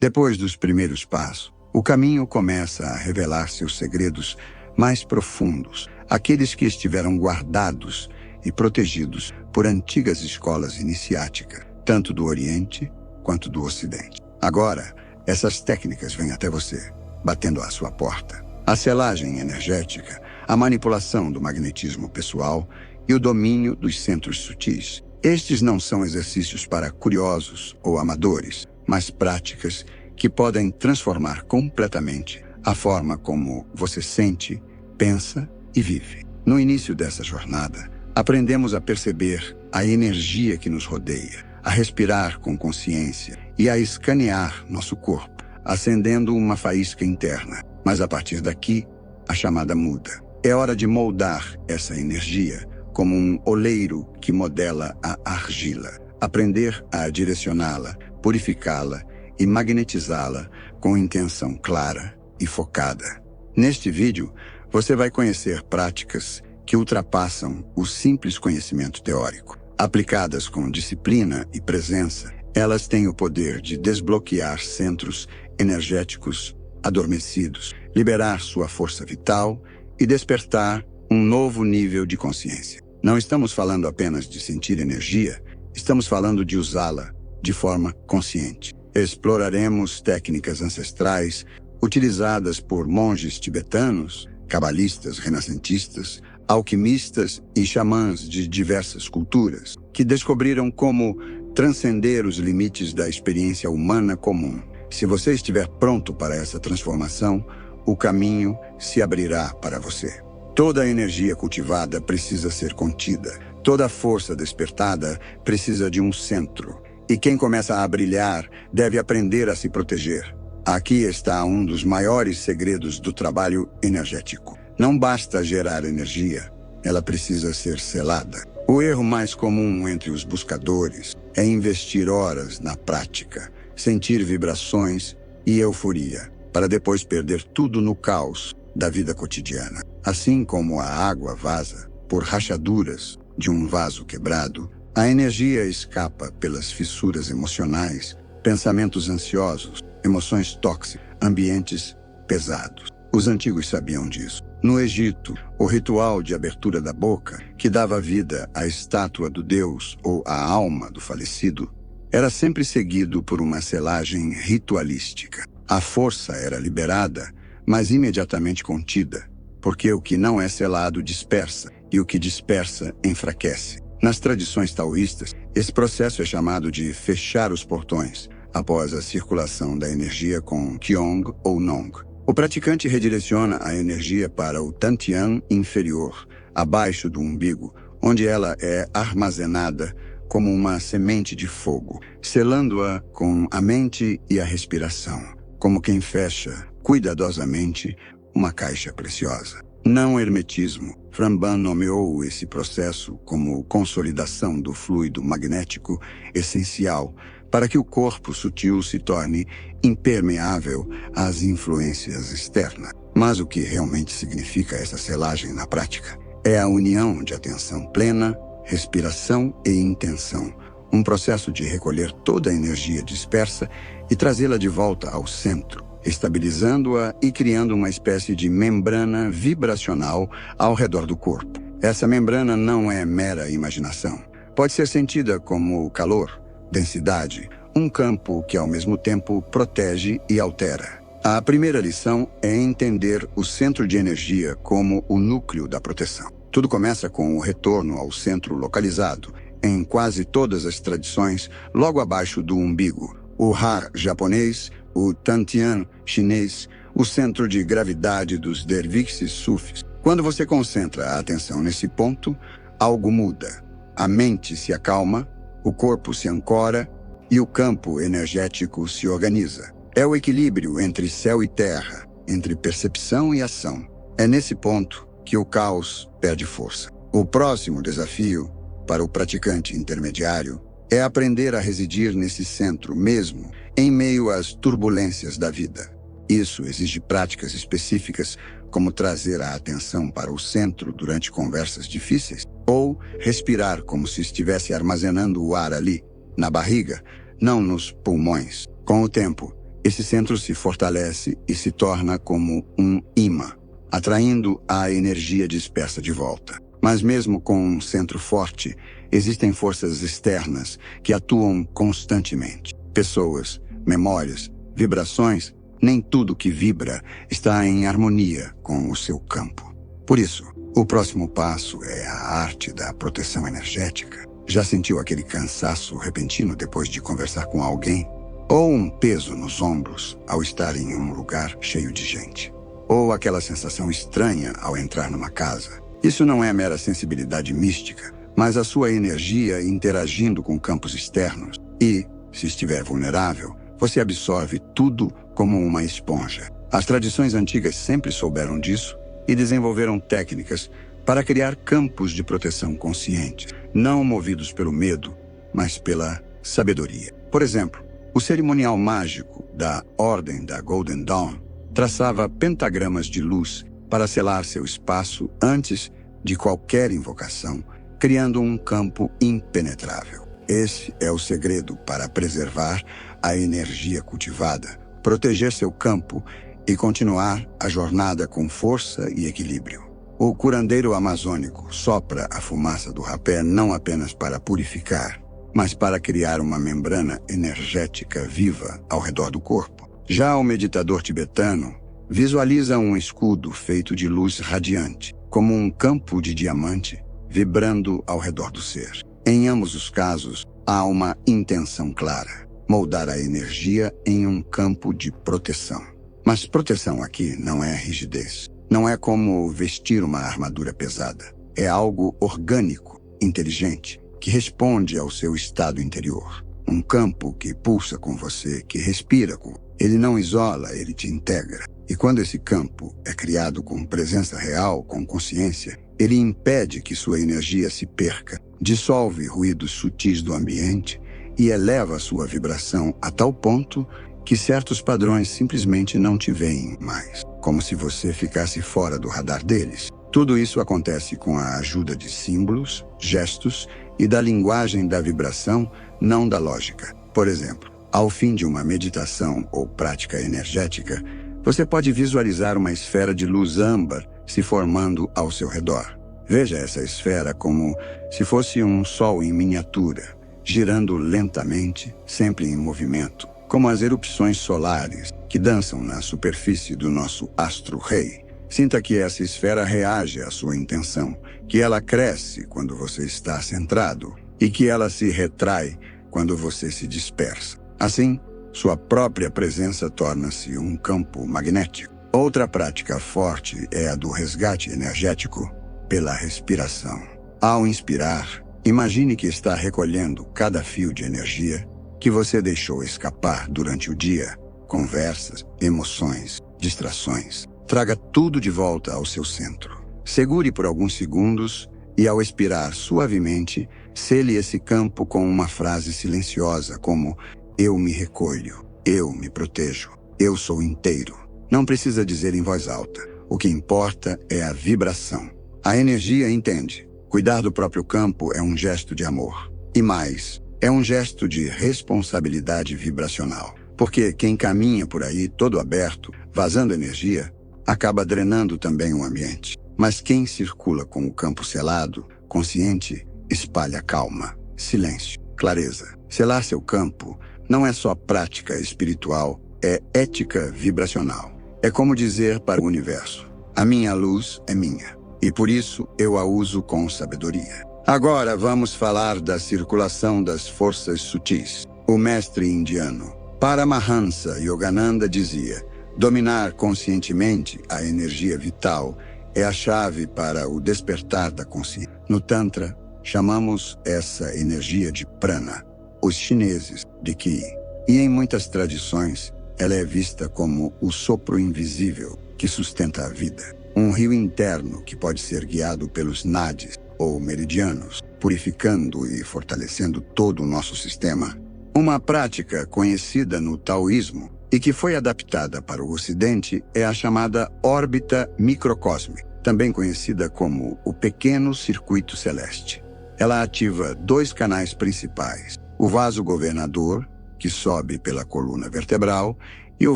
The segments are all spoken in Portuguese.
Depois dos primeiros passos, o caminho começa a revelar seus segredos mais profundos, aqueles que estiveram guardados e protegidos por antigas escolas iniciáticas, tanto do Oriente quanto do Ocidente. Agora, essas técnicas vêm até você, batendo à sua porta. A selagem energética, a manipulação do magnetismo pessoal e o domínio dos centros sutis. Estes não são exercícios para curiosos ou amadores, mas práticas que podem transformar completamente a forma como você sente, pensa e vive. No início dessa jornada, aprendemos a perceber a energia que nos rodeia, a respirar com consciência e a escanear nosso corpo, acendendo uma faísca interna. Mas a partir daqui, a chamada muda. É hora de moldar essa energia como um oleiro que modela a argila. Aprender a direcioná-la, purificá-la e magnetizá-la com intenção clara e focada. Neste vídeo, você vai conhecer práticas que ultrapassam o simples conhecimento teórico. Aplicadas com disciplina e presença, elas têm o poder de desbloquear centros energéticos adormecidos, liberar sua força vital e despertar um novo nível de consciência. Não estamos falando apenas de sentir energia, estamos falando de usá-la de forma consciente. Exploraremos técnicas ancestrais utilizadas por monges tibetanos, cabalistas renascentistas, alquimistas e xamãs de diversas culturas, que descobriram como transcender os limites da experiência humana comum. Se você estiver pronto para essa transformação, o caminho se abrirá para você. Toda a energia cultivada precisa ser contida. Toda a força despertada precisa de um centro. E quem começa a brilhar deve aprender a se proteger. Aqui está um dos maiores segredos do trabalho energético. Não basta gerar energia, ela precisa ser selada. O erro mais comum entre os buscadores é investir horas na prática, sentir vibrações e euforia, para depois perder tudo no caos da vida cotidiana. Assim como a água vaza por rachaduras de um vaso quebrado, a energia escapa pelas fissuras emocionais, pensamentos ansiosos, emoções tóxicas, ambientes pesados. Os antigos sabiam disso. No Egito, o ritual de abertura da boca, que dava vida à estátua do deus ou à alma do falecido, era sempre seguido por uma selagem ritualística. A força era liberada, mas imediatamente contida, porque o que não é selado dispersa, e o que dispersa enfraquece. Nas tradições taoístas, esse processo é chamado de fechar os portões, após a circulação da energia com Qigong ou Nong. O praticante redireciona a energia para o Dantian inferior, abaixo do umbigo, onde ela é armazenada como uma semente de fogo, selando-a com a mente e a respiração, como quem fecha, cuidadosamente, uma caixa preciosa. Não hermetismo. Framban nomeou esse processo como consolidação do fluido magnético essencial para que o corpo sutil se torne impermeável às influências externas. Mas o que realmente significa essa selagem na prática é a união de atenção plena, respiração e intenção, um processo de recolher toda a energia dispersa e trazê-la de volta ao centro, estabilizando-a e criando uma espécie de membrana vibracional ao redor do corpo. Essa membrana não é mera imaginação. Pode ser sentida como calor, densidade, um campo que ao mesmo tempo protege e altera. A primeira lição é entender o centro de energia como o núcleo da proteção. Tudo começa com o retorno ao centro localizado, em quase todas as tradições, logo abaixo do umbigo. O Ha japonês, o Dantian chinês, o centro de gravidade dos derviches sufis. Quando você concentra a atenção nesse ponto, algo muda. A mente se acalma, o corpo se ancora e o campo energético se organiza. É o equilíbrio entre céu e terra, entre percepção e ação. É nesse ponto que o caos perde força. O próximo desafio, para o praticante intermediário, é aprender a residir nesse centro mesmo, em meio às turbulências da vida. Isso exige práticas específicas, como trazer a atenção para o centro durante conversas difíceis, ou respirar como se estivesse armazenando o ar ali, na barriga, não nos pulmões. Com o tempo, esse centro se fortalece e se torna como um ímã, atraindo a energia dispersa de volta. Mas mesmo com um centro forte, existem forças externas que atuam constantemente. Pessoas, memórias, vibrações, nem tudo que vibra está em harmonia com o seu campo. Por isso, o próximo passo é a arte da proteção energética. Já sentiu aquele cansaço repentino depois de conversar com alguém? Ou um peso nos ombros ao estar em um lugar cheio de gente? Ou aquela sensação estranha ao entrar numa casa? Isso não é mera sensibilidade mística, mas a sua energia interagindo com campos externos. E, se estiver vulnerável, você absorve tudo como uma esponja. As tradições antigas sempre souberam disso e desenvolveram técnicas para criar campos de proteção conscientes, não movidos pelo medo, mas pela sabedoria. Por exemplo, o cerimonial mágico da Ordem da Golden Dawn traçava pentagramas de luz para selar seu espaço antes de qualquer invocação, criando um campo impenetrável. Esse é o segredo para preservar a energia cultivada, proteger seu campo e continuar a jornada com força e equilíbrio. O curandeiro amazônico sopra a fumaça do rapé não apenas para purificar, mas para criar uma membrana energética viva ao redor do corpo. Já o meditador tibetano visualiza um escudo feito de luz radiante, como um campo de diamante vibrando ao redor do ser. Em ambos os casos, há uma intenção clara: moldar a energia em um campo de proteção. Mas proteção aqui não é rigidez. Não é como vestir uma armadura pesada. É algo orgânico, inteligente, que responde ao seu estado interior. Um campo que pulsa com você, que respira com. Ele não isola, ele te integra. E quando esse campo é criado com presença real, com consciência, ele impede que sua energia se perca, dissolve ruídos sutis do ambiente e eleva sua vibração a tal ponto que certos padrões simplesmente não te veem mais, como se você ficasse fora do radar deles. Tudo isso acontece com a ajuda de símbolos, gestos e da linguagem da vibração, não da lógica. Por exemplo, ao fim de uma meditação ou prática energética, você pode visualizar uma esfera de luz âmbar se formando ao seu redor. Veja essa esfera como se fosse um sol em miniatura, girando lentamente, sempre em movimento, como as erupções solares que dançam na superfície do nosso astro-rei. Sinta que essa esfera reage à sua intenção, que ela cresce quando você está centrado e que ela se retrai quando você se dispersa. Assim, sua própria presença torna-se um campo magnético. Outra prática forte é a do resgate energético pela respiração. Ao inspirar, imagine que está recolhendo cada fio de energia que você deixou escapar durante o dia, conversas, emoções, distrações. Traga tudo de volta ao seu centro. Segure por alguns segundos e, ao expirar suavemente, sele esse campo com uma frase silenciosa como: eu me recolho, eu me protejo, eu sou inteiro. Não precisa dizer em voz alta. O que importa é a vibração. A energia entende. Cuidar do próprio campo é um gesto de amor. E mais, é um gesto de responsabilidade vibracional. Porque quem caminha por aí todo aberto, vazando energia, acaba drenando também o ambiente. Mas quem circula com o campo selado, consciente, espalha calma, silêncio, clareza. Selar seu campo não é só prática espiritual, é ética vibracional. É como dizer para o universo: a minha luz é minha, e por isso eu a uso com sabedoria. Agora vamos falar da circulação das forças sutis. O mestre indiano Paramahansa Yogananda dizia: dominar conscientemente a energia vital é a chave para o despertar da consciência. No Tantra, chamamos essa energia de prana, os chineses de Qi. E em muitas tradições, ela é vista como o sopro invisível que sustenta a vida. Um rio interno que pode ser guiado pelos nadis ou meridianos, purificando e fortalecendo todo o nosso sistema. Uma prática conhecida no taoísmo e que foi adaptada para o Ocidente é a chamada órbita microcósmica, também conhecida como o pequeno circuito celeste. Ela ativa 2 canais principais: o vaso governador, que sobe pela coluna vertebral, e o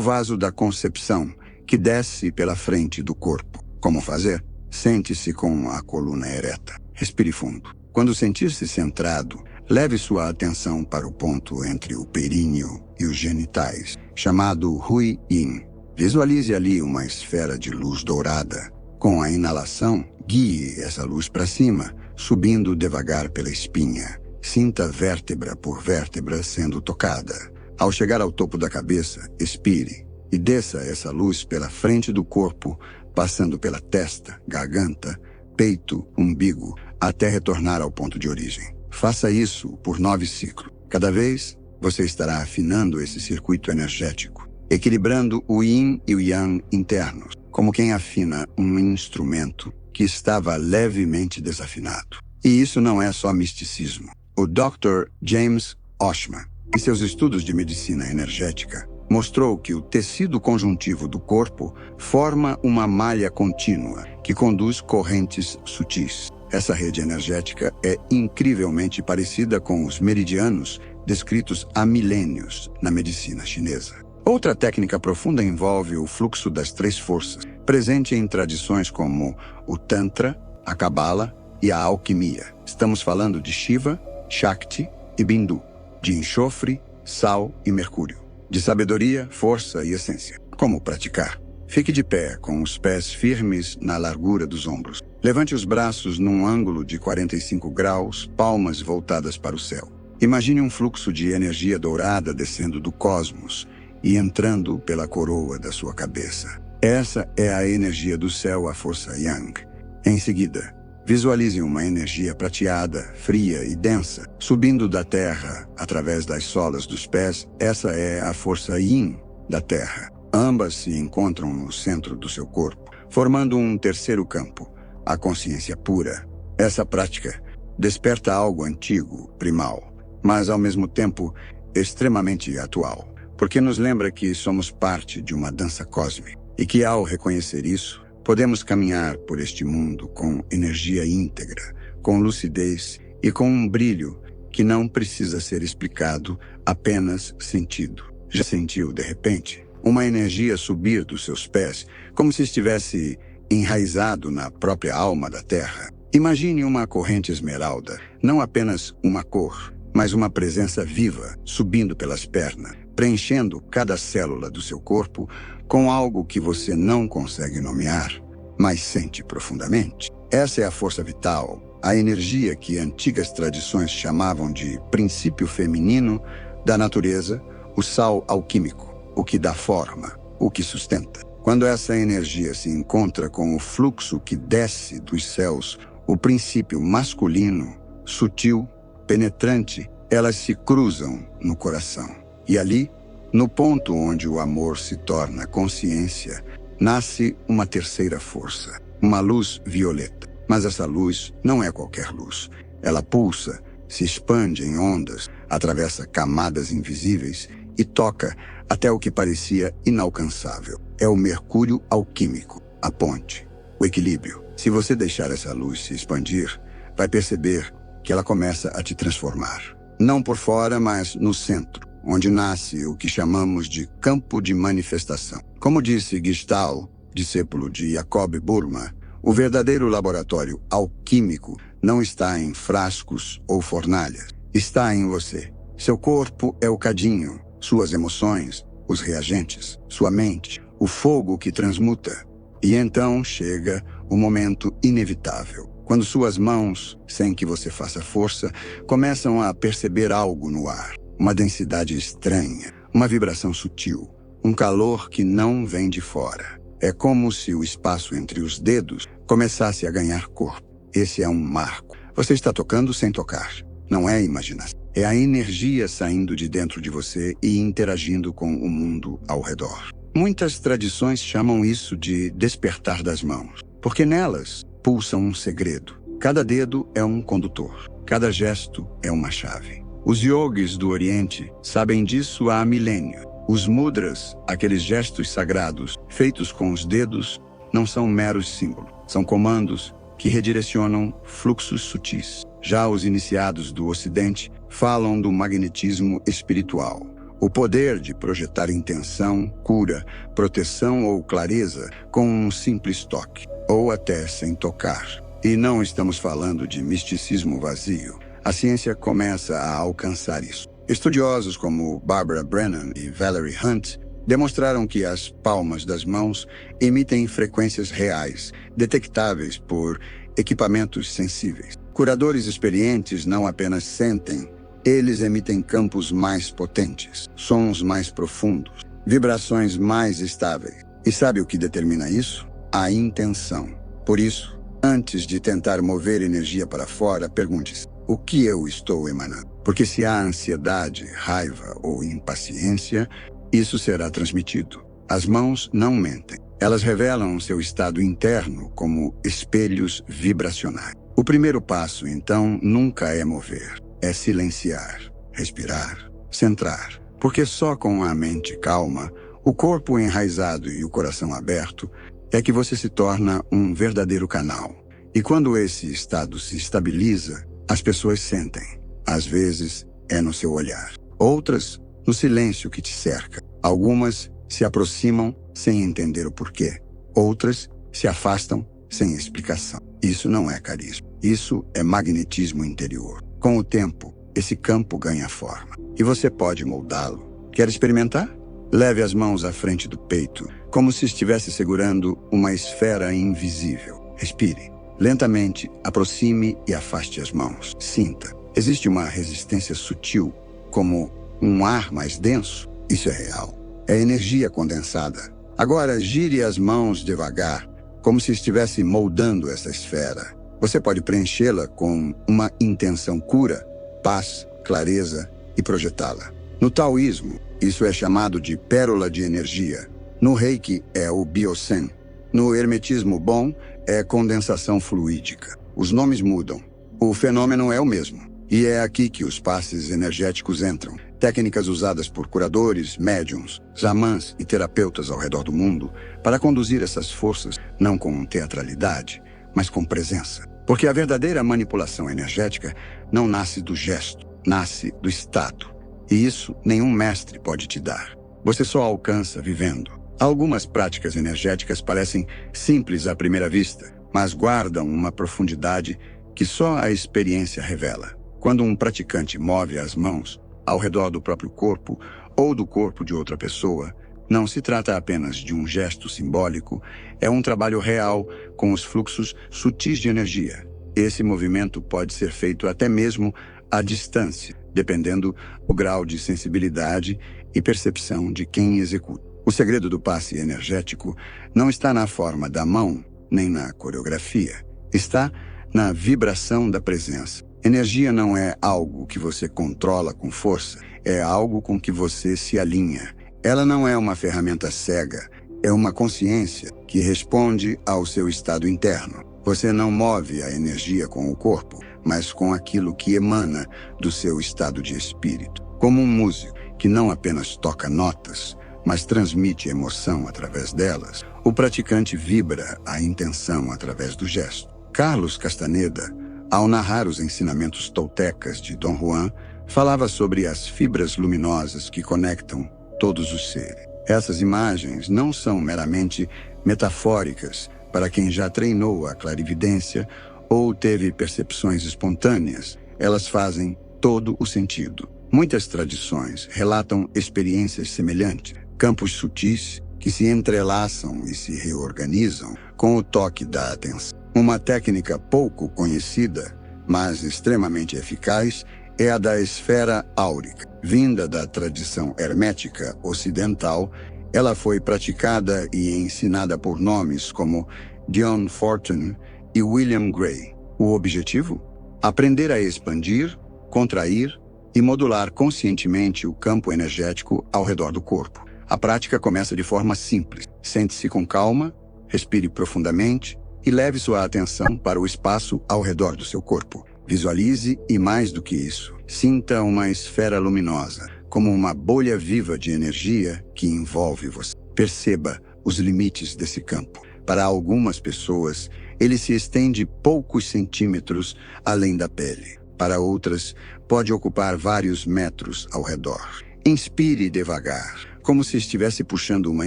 vaso da concepção, que desce pela frente do corpo. Como fazer? Sente-se com a coluna ereta. Respire fundo. Quando sentir-se centrado, leve sua atenção para o ponto entre o períneo e os genitais, chamado Hui Yin. Visualize ali uma esfera de luz dourada. Com a inalação, guie essa luz para cima, subindo devagar pela espinha. Sinta vértebra por vértebra sendo tocada. Ao chegar ao topo da cabeça, expire e desça essa luz pela frente do corpo, passando pela testa, garganta, peito, umbigo, até retornar ao ponto de origem. Faça isso por 9 ciclos. Cada vez, você estará afinando esse circuito energético, equilibrando o Yin e o Yang internos, como quem afina um instrumento que estava levemente desafinado. E isso não é só misticismo. O Dr. James Oschman, em seus estudos de medicina energética, mostrou que o tecido conjuntivo do corpo forma uma malha contínua que conduz correntes sutis. Essa rede energética é incrivelmente parecida com os meridianos descritos há milênios na medicina chinesa. Outra técnica profunda envolve o fluxo das 3 forças, presente em tradições como o Tantra, a Cabala e a alquimia. Estamos falando de Shiva, Shakti e Bindu, de enxofre, sal e mercúrio, de sabedoria, força e essência. Como praticar? Fique de pé, com os pés firmes na largura dos ombros. Levante os braços num ângulo de 45 graus, palmas voltadas para o céu. Imagine um fluxo de energia dourada descendo do cosmos e entrando pela coroa da sua cabeça. Essa é a energia do céu, a força Yang. Em seguida, visualize uma energia prateada, fria e densa, subindo da terra através das solas dos pés. Essa é a força Yin da terra. Ambas se encontram no centro do seu corpo, formando um terceiro campo, a consciência pura. Essa prática desperta algo antigo, primal, mas ao mesmo tempo extremamente atual, porque nos lembra que somos parte de uma dança cósmica e que, ao reconhecer isso, podemos caminhar por este mundo com energia íntegra, com lucidez e com um brilho que não precisa ser explicado, apenas sentido. Já sentiu, de repente, uma energia subir dos seus pés, como se estivesse enraizado na própria alma da terra? Imagine uma corrente esmeralda, não apenas uma cor, mas uma presença viva, subindo pelas pernas, preenchendo cada célula do seu corpo com algo que você não consegue nomear, mas sente profundamente. Essa é a força vital, a energia que antigas tradições chamavam de princípio feminino da natureza, o sal alquímico, o que dá forma, o que sustenta. Quando essa energia se encontra com o fluxo que desce dos céus, o princípio masculino, sutil, penetrante, elas se cruzam no coração. E ali, no ponto onde o amor se torna consciência, nasce uma terceira força, uma luz violeta. Mas essa luz não é qualquer luz. Ela pulsa, se expande em ondas, atravessa camadas invisíveis e toca até o que parecia inalcançável. É o mercúrio alquímico, a ponte, o equilíbrio. Se você deixar essa luz se expandir, vai perceber que ela começa a te transformar. Não por fora, mas no centro, onde nasce o que chamamos de campo de manifestação. Como disse Gestalt, discípulo de Jacob Burma, o verdadeiro laboratório alquímico não está em frascos ou fornalhas. Está em você. Seu corpo é o cadinho, suas emoções, os reagentes, sua mente, o fogo que transmuta. E então chega o momento inevitável, quando suas mãos, sem que você faça força, começam a perceber algo no ar. Uma densidade estranha, uma vibração sutil, um calor que não vem de fora. É como se o espaço entre os dedos começasse a ganhar corpo. Esse é um marco. Você está tocando sem tocar. Não é imaginação. É a energia saindo de dentro de você e interagindo com o mundo ao redor. Muitas tradições chamam isso de despertar das mãos, porque nelas pulsa um segredo. Cada dedo é um condutor. Cada gesto é uma chave. Os yogis do Oriente sabem disso há milênios. Os mudras, aqueles gestos sagrados feitos com os dedos, não são meros símbolos. São comandos que redirecionam fluxos sutis. Já os iniciados do Ocidente falam do magnetismo espiritual, O poder de projetar intenção, cura, proteção ou clareza com um simples toque, ou até sem tocar. E não estamos falando de misticismo vazio. A ciência começa a alcançar isso. Estudiosos como Barbara Brennan e Valerie Hunt demonstraram que as palmas das mãos emitem frequências reais, detectáveis por equipamentos sensíveis. Curadores experientes não apenas sentem, eles emitem campos mais potentes, sons mais profundos, vibrações mais estáveis. E sabe o que determina isso? A intenção. Por isso, antes de tentar mover energia para fora, pergunte-se: o que eu estou emanando? Porque se há ansiedade, raiva ou impaciência, isso será transmitido. As mãos não mentem. Elas revelam seu estado interno como espelhos vibracionais. O primeiro passo, então, nunca é mover. É silenciar, respirar, centrar. Porque só com a mente calma, o corpo enraizado e o coração aberto, é que você se torna um verdadeiro canal. E quando esse estado se estabiliza, as pessoas sentem. Às vezes, é no seu olhar. Outras, no silêncio que te cerca. Algumas se aproximam sem entender o porquê. Outras se afastam sem explicação. Isso não é carisma. Isso é magnetismo interior. Com o tempo, esse campo ganha forma. E você pode moldá-lo. Quer experimentar? Leve as mãos à frente do peito, como se estivesse segurando uma esfera invisível. Respire. Lentamente, aproxime e afaste as mãos. Sinta. Existe uma resistência sutil, como um ar mais denso. Isso é real. É energia condensada. Agora, gire as mãos devagar, como se estivesse moldando essa esfera. Você pode preenchê-la com uma intenção cura, paz, clareza e projetá-la. No taoísmo, isso é chamado de pérola de energia. No reiki é o biosen. No hermetismo bom é condensação fluídica. Os nomes mudam. O fenômeno é o mesmo. E é aqui que os passes energéticos entram. Técnicas usadas por curadores, médiums, xamãs e terapeutas ao redor do mundo para conduzir essas forças não com teatralidade, mas com presença. Porque a verdadeira manipulação energética não nasce do gesto, nasce do estado. E isso nenhum mestre pode te dar. Você só alcança vivendo. Algumas práticas energéticas parecem simples à primeira vista, mas guardam uma profundidade que só a experiência revela. Quando um praticante move as mãos ao redor do próprio corpo ou do corpo de outra pessoa, não se trata apenas de um gesto simbólico, é um trabalho real com os fluxos sutis de energia. Esse movimento pode ser feito até mesmo à distância, dependendo do grau de sensibilidade e percepção de quem executa. O segredo do passe energético não está na forma da mão, nem na coreografia. Está na vibração da presença. Energia não é algo que você controla com força, é algo com que você se alinha. Ela não é uma ferramenta cega, é uma consciência que responde ao seu estado interno. Você não move a energia com o corpo, mas com aquilo que emana do seu estado de espírito. Como um músico que não apenas toca notas, mas transmite emoção através delas, o praticante vibra a intenção através do gesto. Carlos Castaneda, ao narrar os ensinamentos toltecas de Dom Juan, falava sobre as fibras luminosas que conectam todos os seres. Essas imagens não são meramente metafóricas para quem já treinou a clarividência ou teve percepções espontâneas. Elas fazem todo o sentido. Muitas tradições relatam experiências semelhantes, campos sutis que se entrelaçam e se reorganizam com o toque da atenção. Uma técnica pouco conhecida, mas extremamente eficaz, é a da esfera áurica. Vinda da tradição hermética ocidental, ela foi praticada e ensinada por nomes como John Fortune e William Gray. O objetivo? Aprender a expandir, contrair e modular conscientemente o campo energético ao redor do corpo. A prática começa de forma simples. Sente-se com calma, respire profundamente e leve sua atenção para o espaço ao redor do seu corpo. Visualize e, mais do que isso, sinta uma esfera luminosa, como uma bolha viva de energia que envolve você. Perceba os limites desse campo. Para algumas pessoas, ele se estende poucos centímetros além da pele. Para outras, pode ocupar vários metros ao redor. Inspire devagar, como se estivesse puxando uma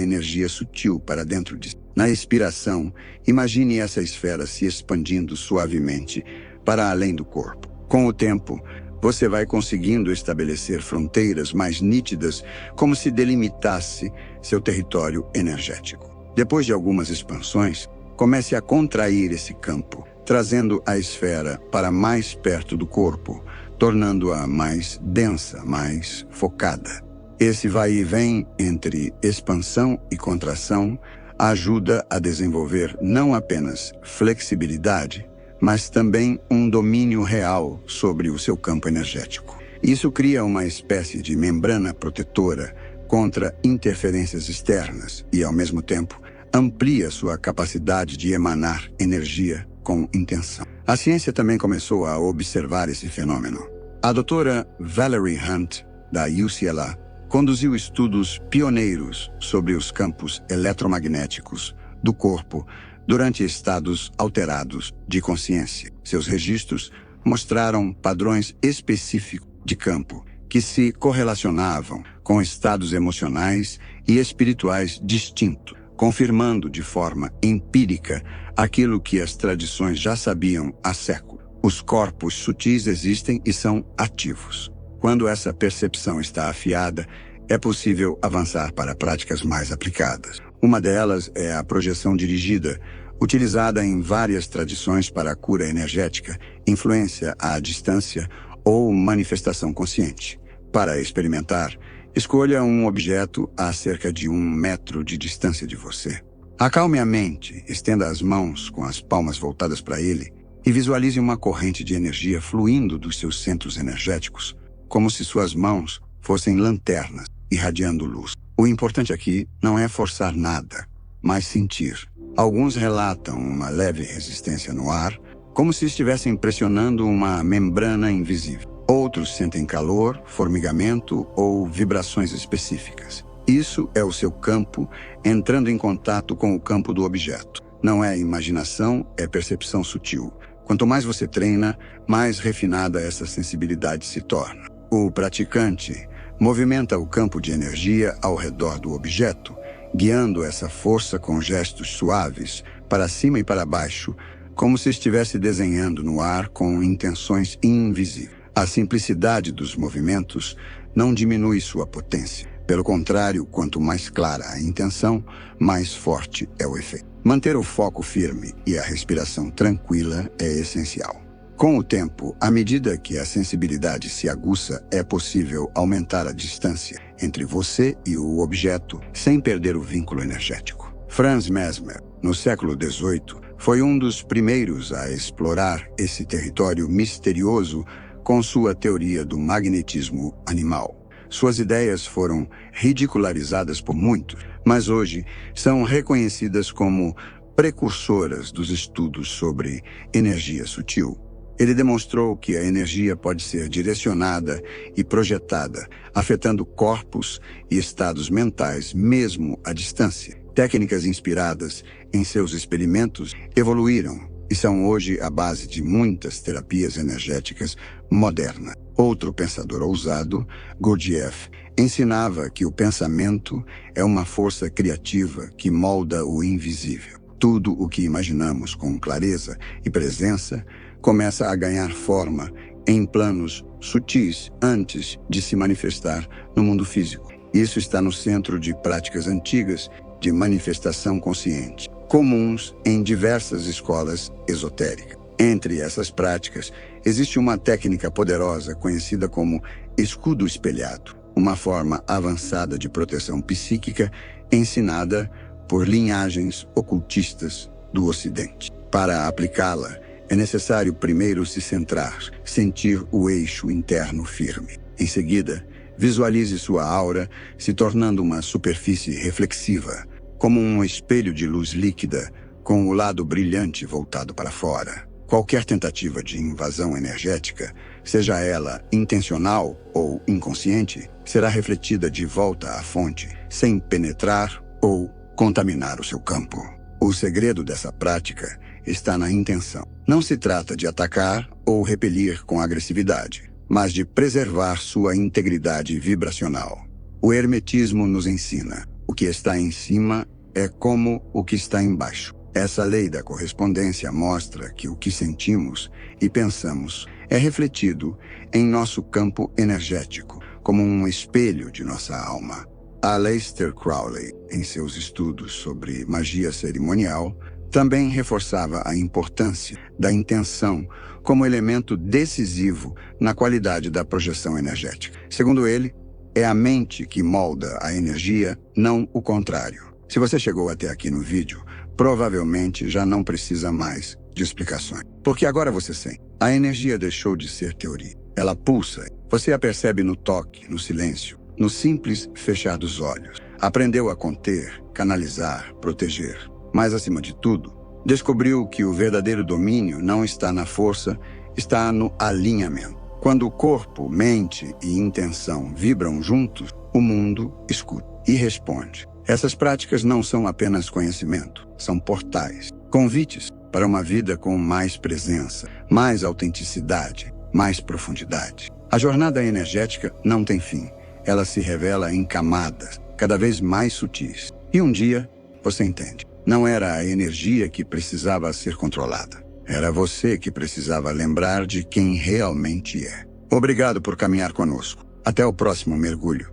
energia sutil para dentro de si. Na expiração, imagine essa esfera se expandindo suavemente para além do corpo. Com o tempo, você vai conseguindo estabelecer fronteiras mais nítidas, como se delimitasse seu território energético. Depois de algumas expansões, comece a contrair esse campo, trazendo a esfera para mais perto do corpo, tornando-a mais densa, mais focada. Esse vai e vem entre expansão e contração ajuda a desenvolver não apenas flexibilidade, mas também um domínio real sobre o seu campo energético. Isso cria uma espécie de membrana protetora contra interferências externas e, ao mesmo tempo, amplia sua capacidade de emanar energia com intenção. A ciência também começou a observar esse fenômeno. A doutora Valerie Hunt, da UCLA, conduziu estudos pioneiros sobre os campos eletromagnéticos do corpo durante estados alterados de consciência. Seus registros mostraram padrões específicos de campo que se correlacionavam com estados emocionais e espirituais distintos, confirmando de forma empírica aquilo que as tradições já sabiam há séculos. Os corpos sutis existem e são ativos. Quando essa percepção está afiada, é possível avançar para práticas mais aplicadas. Uma delas é a projeção dirigida, utilizada em várias tradições para a cura energética, influência à distância ou manifestação consciente. Para experimentar, escolha um objeto a cerca de 1 metro de distância de você. Acalme a mente, estenda as mãos com as palmas voltadas para ele e visualize uma corrente de energia fluindo dos seus centros energéticos, como se suas mãos fossem lanternas irradiando luz. O importante aqui não é forçar nada, mas sentir. Alguns relatam uma leve resistência no ar, como se estivessem pressionando uma membrana invisível. Outros sentem calor, formigamento ou vibrações específicas. Isso é o seu campo entrando em contato com o campo do objeto. Não é imaginação, é percepção sutil. Quanto mais você treina, mais refinada essa sensibilidade se torna. O praticante movimenta o campo de energia ao redor do objeto, guiando essa força com gestos suaves, para cima e para baixo, como se estivesse desenhando no ar com intenções invisíveis. A simplicidade dos movimentos não diminui sua potência. Pelo contrário, quanto mais clara a intenção, mais forte é o efeito. Manter o foco firme e a respiração tranquila é essencial. Com o tempo, à medida que a sensibilidade se aguça, é possível aumentar a distância entre você e o objeto sem perder o vínculo energético. Franz Mesmer, no século XVIII, foi um dos primeiros a explorar esse território misterioso com sua teoria do magnetismo animal. Suas ideias foram ridicularizadas por muitos, mas hoje são reconhecidas como precursoras dos estudos sobre energia sutil. Ele demonstrou que a energia pode ser direcionada e projetada, afetando corpos e estados mentais mesmo à distância. Técnicas inspiradas em seus experimentos evoluíram e são hoje a base de muitas terapias energéticas modernas. Outro pensador ousado, Gurdjieff, ensinava que o pensamento é uma força criativa que molda o invisível. Tudo o que imaginamos com clareza e presença começa a ganhar forma em planos sutis antes de se manifestar no mundo físico. Isso está no centro de práticas antigas de manifestação consciente, comuns em diversas escolas esotéricas. Entre essas práticas, existe uma técnica poderosa conhecida como escudo espelhado, uma forma avançada de proteção psíquica ensinada por linhagens ocultistas do Ocidente. Para aplicá-la, é necessário primeiro se centrar, sentir o eixo interno firme. Em seguida, visualize sua aura se tornando uma superfície reflexiva, como um espelho de luz líquida com o lado brilhante voltado para fora. Qualquer tentativa de invasão energética, seja ela intencional ou inconsciente, será refletida de volta à fonte, sem penetrar ou contaminar o seu campo. O segredo dessa prática está na intenção. Não se trata de atacar ou repelir com agressividade, mas de preservar sua integridade vibracional. O hermetismo nos ensina: o que está em cima é como o que está embaixo. Essa lei da correspondência mostra que o que sentimos e pensamos é refletido em nosso campo energético, como um espelho de nossa alma. Aleister Crowley, em seus estudos sobre magia cerimonial, também reforçava a importância da intenção como elemento decisivo na qualidade da projeção energética. Segundo ele, é a mente que molda a energia, não o contrário. Se você chegou até aqui no vídeo, provavelmente já não precisa mais de explicações. Porque agora você sente. A energia deixou de ser teoria. Ela pulsa. Você a percebe no toque, no silêncio, no simples fechar dos olhos. Aprendeu a conter, canalizar, proteger. Mas, acima de tudo, descobriu que o verdadeiro domínio não está na força, está no alinhamento. Quando o corpo, mente e intenção vibram juntos, o mundo escuta e responde. Essas práticas não são apenas conhecimento, são portais, convites para uma vida com mais presença, mais autenticidade, mais profundidade. A jornada energética não tem fim. Ela se revela em camadas, cada vez mais sutis. E um dia, você entende. Não era a energia que precisava ser controlada. Era você que precisava lembrar de quem realmente é. Obrigado por caminhar conosco. Até o próximo mergulho.